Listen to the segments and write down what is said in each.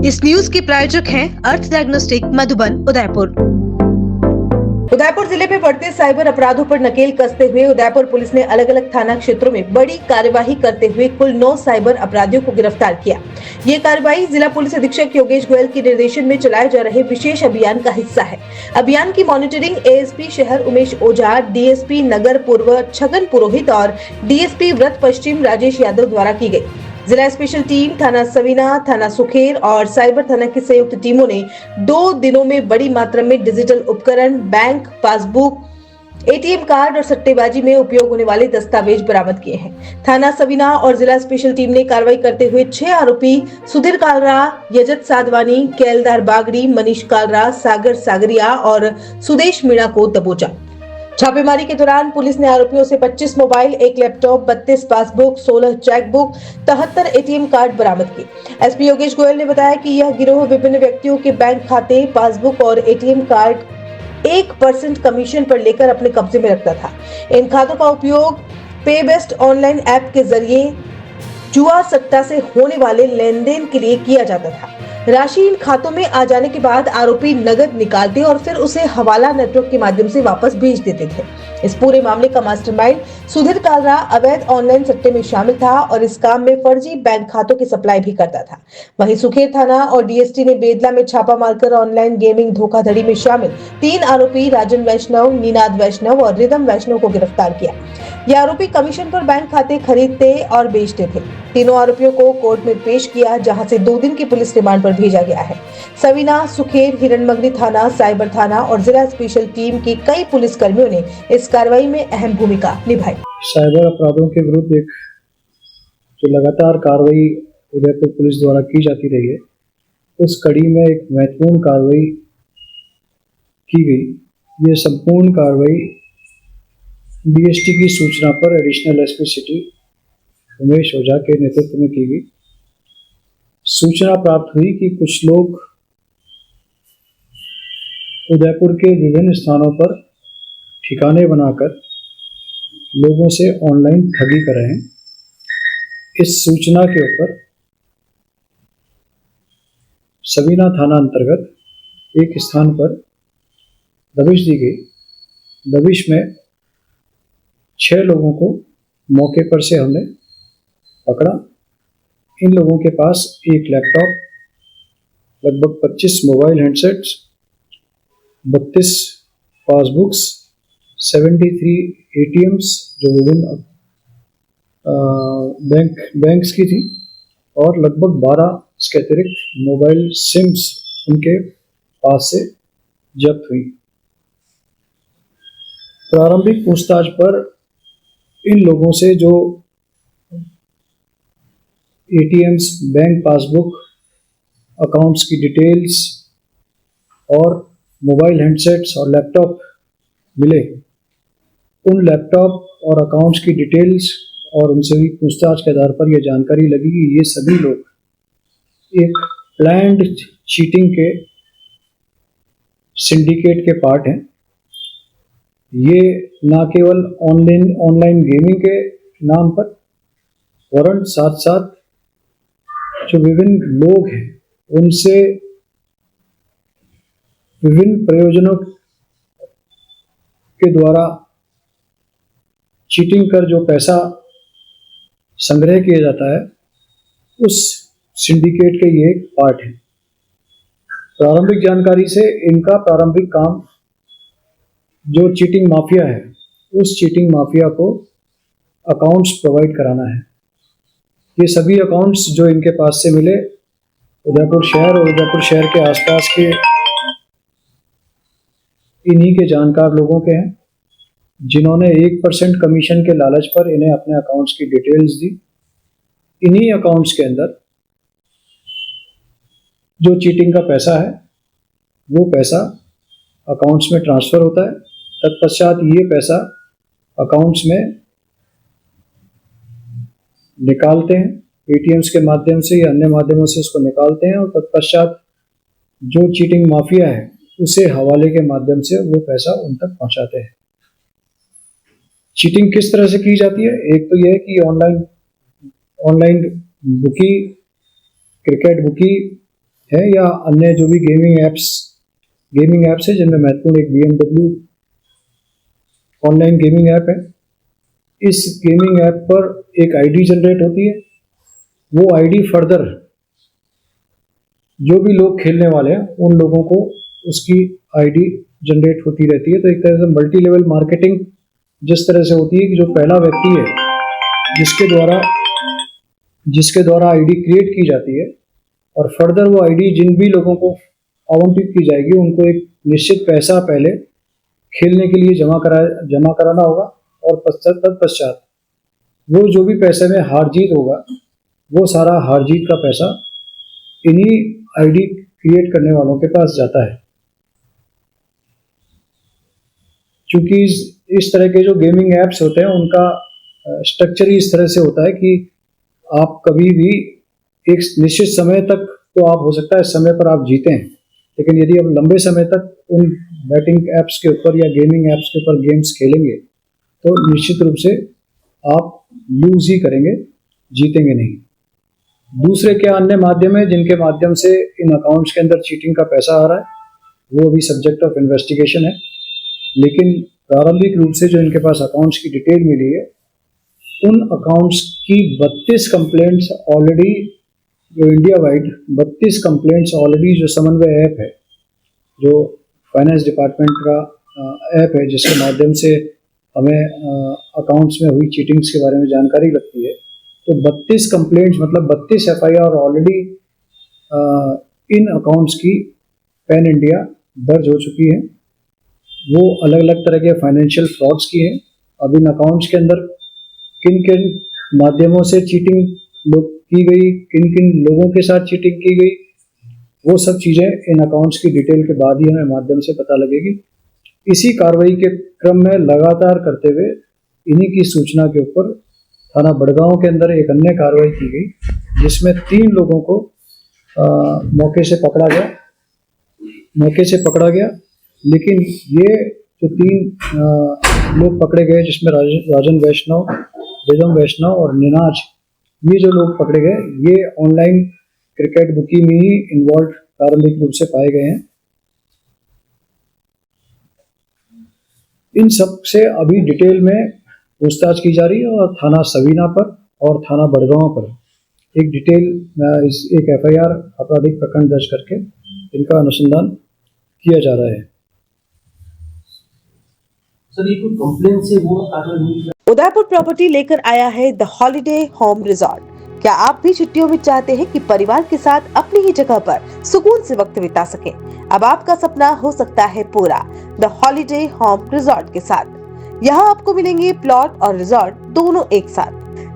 इस न्यूज के प्रायोजक हैं अर्थ डायग्नोस्टिक मधुबन उदयपुर। उदयपुर जिले में बढ़ते साइबर अपराधों पर नकेल कसते हुए उदयपुर पुलिस ने अलग अलग थाना क्षेत्रों में बड़ी कार्यवाही करते हुए कुल 9 साइबर अपराधियों को गिरफ्तार किया। ये कार्रवाई जिला पुलिस अधीक्षक योगेश गोयल के निर्देशन में चलाए जा रहे विशेष अभियान का हिस्सा है। अभियान की मॉनिटरिंग एएसपी शहर उमेश ओझा, डीएसपी नगर पूर्व छगन पुरोहित और डीएसपी व्रत पश्चिम राजेश यादव द्वारा की गई। जिला स्पेशल टीम, थाना सवीना, थाना सुखेर और साइबर थाना की संयुक्त टीमों ने 2 दिनों में बड़ी मात्रा में डिजिटल उपकरण, बैंक पासबुक, एटीएम कार्ड और सट्टेबाजी में उपयोग होने वाले दस्तावेज बरामद किए हैं। थाना सवीना और जिला स्पेशल टीम ने कार्रवाई करते हुए 6 आरोपी सुधीर कालरा, यजत साधवानी, केलदार बागड़ी, मनीष कालरा, सागर सागरिया और सुदेश मीणा को दबोचा। छापेमारी के दौरान पुलिस ने आरोपियों से 25 mobile, 1 laptop, 32 passbook, 16 chequebook, 73 ATM card बरामद किए। एसपी योगेश गोयल ने बताया कि यह गिरोह विभिन्न व्यक्तियों के बैंक खाते, पासबुक और एटीएम कार्ड 1% कमीशन पर लेकर अपने कब्जे में रखता था। इन खातों का उपयोग पे बेस्ट ऑनलाइन ऐप के जरिए जुआ सट्टा से होने वाले लेन देन के लिए किया जाता था। राशि इन खातों में आ जाने के बाद आरोपी नगद निकालते और फिर उसे हवाला नेटवर्क के माध्यम से वापस भेज देते थे। इस पूरे मामले का मास्टरमाइंड सुधीर कालरा अवैध ऑनलाइन सट्टे में शामिल था और इस काम में फर्जी बैंक खातों की सप्लाई भी करता था। वहीं सुखेर थाना और डीएसटी ने बेदला में छापा मारकर ऑनलाइन गेमिंग धोखाधड़ी में शामिल 3 आरोपी राजन वैष्णव, नीनाद वैष्णव और रिदम वैष्णव को गिरफ्तार किया। ये आरोपी कमीशन पर बैंक खाते खरीदते और बेचते थे। तीनों आरोपियों को कोर्ट में पेश किया, जहां से 2 दिन की पुलिस रिमांड पर भेजा गया है। सवीना, सुखेर, हिरणमगरी थाना, साइबर थाना और जिला स्पेशल टीम के कई पुलिस कर्मियों ने इस कार्रवाई में अहम भूमिका निभाई। साइबर अपराधों के विरुद्ध एक जो लगातार कार्रवाई उदयपुर पुलिस द्वारा की जाती रही है, उस कड़ी में एक महत्वपूर्ण कार्रवाई की गई। ये संपूर्ण कार्रवाई डीएसटी की सूचना पर एडिशनल एसपी सिटी उमेश ओझा के नेतृत्व में की गई। सूचना प्राप्त हुई कि कुछ लोग उदयपुर के विभिन्न स्थानों पर ठिकाने बनाकर लोगों से ऑनलाइन ठगी कर रहे हैं। इस सूचना के ऊपर सवीना थाना अंतर्गत एक स्थान पर दबिश दी गई। दबिश में 6 लोगों को मौके पर से हमने पकड़ा। इन लोगों के पास 1 लैपटॉप, लगभग 25 मोबाइल हैंडसेट्स, 32 पासबुक्स, 73 एटीएम्स जो विभिन्न बैंक्स की थी और लगभग 12 इसके अतिरिक्त मोबाइल सिम्स उनके पास से जब्त हुई। प्रारंभिक पूछताछ पर इन लोगों से जो एटीएम्स, बैंक पासबुक, अकाउंट्स की डिटेल्स और मोबाइल हैंडसेट्स और लैपटॉप मिले, उन लैपटॉप और अकाउंट्स की डिटेल्स और उनसे हुई पूछताछ के आधार पर यह जानकारी लगी कि ये सभी लोग एक प्लान्ड चीटिंग के सिंडिकेट के पार्ट हैं। ये ना केवल ऑनलाइन गेमिंग के नाम पर वरन साथ साथ जो विभिन्न लोग हैं उनसे विभिन्न प्रयोजनों के द्वारा चीटिंग कर जो पैसा संग्रह किया जाता है, उस सिंडिकेट के ये एक पार्ट है। प्रारंभिक जानकारी से इनका प्रारंभिक काम जो चीटिंग माफिया है, उस चीटिंग माफिया को अकाउंट्स प्रोवाइड कराना है। ये सभी अकाउंट्स जो इनके पास से मिले उदयपुर शहर और उदयपुर शहर के आसपास के इन्हीं के जानकार लोगों के हैं, जिन्होंने 1% कमीशन के लालच पर इन्हें अपने अकाउंट्स की डिटेल्स दी। इन्हीं अकाउंट्स के अंदर जो चीटिंग का पैसा है वो पैसा अकाउंट्स में ट्रांसफ़र होता है। तत्पश्चात ये पैसा अकाउंट्स में निकालते हैं, एटीएम्स के माध्यम से या अन्य माध्यमों से उसको निकालते हैं और तत्पश्चात जो चीटिंग माफिया है उसे हवाले के माध्यम से वो पैसा उन तक पहुंचाते हैं। चीटिंग किस तरह से की जाती है? एक तो यह है कि ऑनलाइन बुकी, क्रिकेट बुकी है या अन्य जो भी गेमिंग ऐप्स है, जिनमें महत्वपूर्ण एक BMW ऑनलाइन गेमिंग ऐप है। इस गेमिंग ऐप पर एक आईडी जनरेट होती है। वो आईडी फर्दर जो भी लोग खेलने वाले हैं उन लोगों को उसकी आईडी जनरेट होती रहती है। तो एक तरह से मल्टी लेवल मार्केटिंग जिस तरह से होती है कि जो पहला व्यक्ति है जिसके द्वारा आईडी क्रिएट की जाती है और फर्दर वो आईडी जिन भी लोगों को आवंटित की जाएगी उनको एक निश्चित पैसा पहले खेलने के लिए जमा कराना होगा और तत्पश्चात वो जो भी पैसे में हार जीत होगा वो सारा हार जीत का पैसा इन्हीं आईडी क्रिएट करने वालों के पास जाता है। क्योंकि इस तरह के जो गेमिंग ऐप्स होते हैं उनका स्ट्रक्चर ही इस तरह से होता है कि आप कभी भी एक निश्चित समय तक तो आप हो सकता है समय पर आप जीतें, लेकिन यदि आप लंबे समय तक उन बैटिंग ऐप्स के ऊपर या गेमिंग ऐप्स के ऊपर गेम्स खेलेंगे तो निश्चित रूप से आप लूज ही करेंगे, जीतेंगे नहीं। दूसरे क्या अन्य माध्यम है जिनके माध्यम से इन अकाउंट्स के अंदर चीटिंग का पैसा आ रहा है वो अभी सब्जेक्ट ऑफ इन्वेस्टिगेशन है, लेकिन प्रारंभिक रूप से जो इनके पास अकाउंट्स की डिटेल मिली है उन अकाउंट्स की 32 कंप्लेंट्स ऑलरेडी जो इंडिया वाइड 32 कंप्लेंट्स ऑलरेडी जो समन्वय ऐप है जो फाइनेंस डिपार्टमेंट का ऐप है जिसके माध्यम से हमें अकाउंट्स में हुई चीटिंग्स के बारे में जानकारी लगती है, तो 32 कंप्लेंट्स मतलब 32 FIR ऑलरेडी इन अकाउंट्स की पैन इंडिया दर्ज हो चुकी है। वो अलग अलग तरह के फाइनेंशियल फ्रॉड्स की हैं। अब इन अकाउंट्स के अंदर किन किन माध्यमों से चीटिंग की गई, किन किन लोगों के साथ चीटिंग की गई, वो सब चीज़ें इन अकाउंट्स की डिटेल के बाद ही हमें माध्यम से पता लगेगी। इसी कार्रवाई के क्रम में लगातार करते हुए इन्हीं की सूचना के ऊपर थाना बड़गांव के अंदर एक अन्य कार्रवाई की गई जिसमें 3 लोगों को मौके से पकड़ा गया। लेकिन ये जो 3 लोग पकड़े गए जिसमें राजन वैष्णव, रिदम वैष्णव और निनाज, ये जो लोग पकड़े गए ये ऑनलाइन क्रिकेट बुकिंग में ही इन्वॉल्व प्रारंभिक रूप से पाए गए हैं। इन सब से अभी डिटेल में पूछताछ की जा रही है और थाना सवीना पर और थाना बड़गांव पर एक डिटेल एक FIR आपराधिक प्रकरण दर्ज करके इनका अनुसंधान किया जा रहा है। सर ये कोई कंप्लेंट से वो कार्रवाई हुई? उदयपुर प्रॉपर्टी लेकर आया है द हॉलिडे होम रिजॉर्ट। क्या आप भी छुट्टियों में चाहते हैं कि परिवार के साथ अपनी ही जगह पर सुकून से वक्त बिता सकें? अब आपका सपना हो सकता है पूरा द हॉलिडे होम रिजॉर्ट के साथ। यहाँ आपको मिलेंगे प्लॉट और रिजॉर्ट दोनों एक साथ।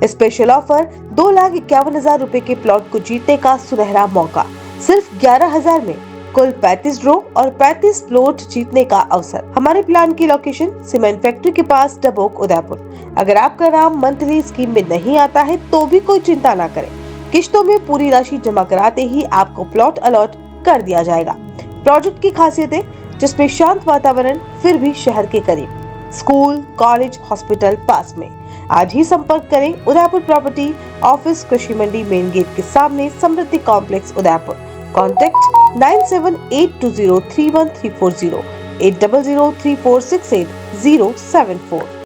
स्पेशल ऑफर 2,51,000 रुपए के प्लॉट को जीतने का सुनहरा मौका। सिर्फ 11,000 में कुल 35 ड्रॉ और 35 प्लॉट जीतने का अवसर। हमारे प्लान की लोकेशन सीमेंट फैक्ट्री के पास डबोक उदयपुर। अगर आपका नाम मंथली स्कीम में नहीं आता है तो भी कोई चिंता ना करें, किश्तों में पूरी राशि जमा कराते ही आपको प्लॉट अलॉट कर दिया जाएगा। प्रोजेक्ट की खासियतें जिसमें शांत वातावरण फिर भी शहर के करीब, स्कूल, कॉलेज, हॉस्पिटल पास में। आज ही संपर्क करें उदयपुर प्रॉपर्टी ऑफिस, कृषि मंडी मेन गेट के सामने, समृद्धि कॉम्प्लेक्स उदयपुर। कॉन्टेक्ट 9782031340 8003468 074।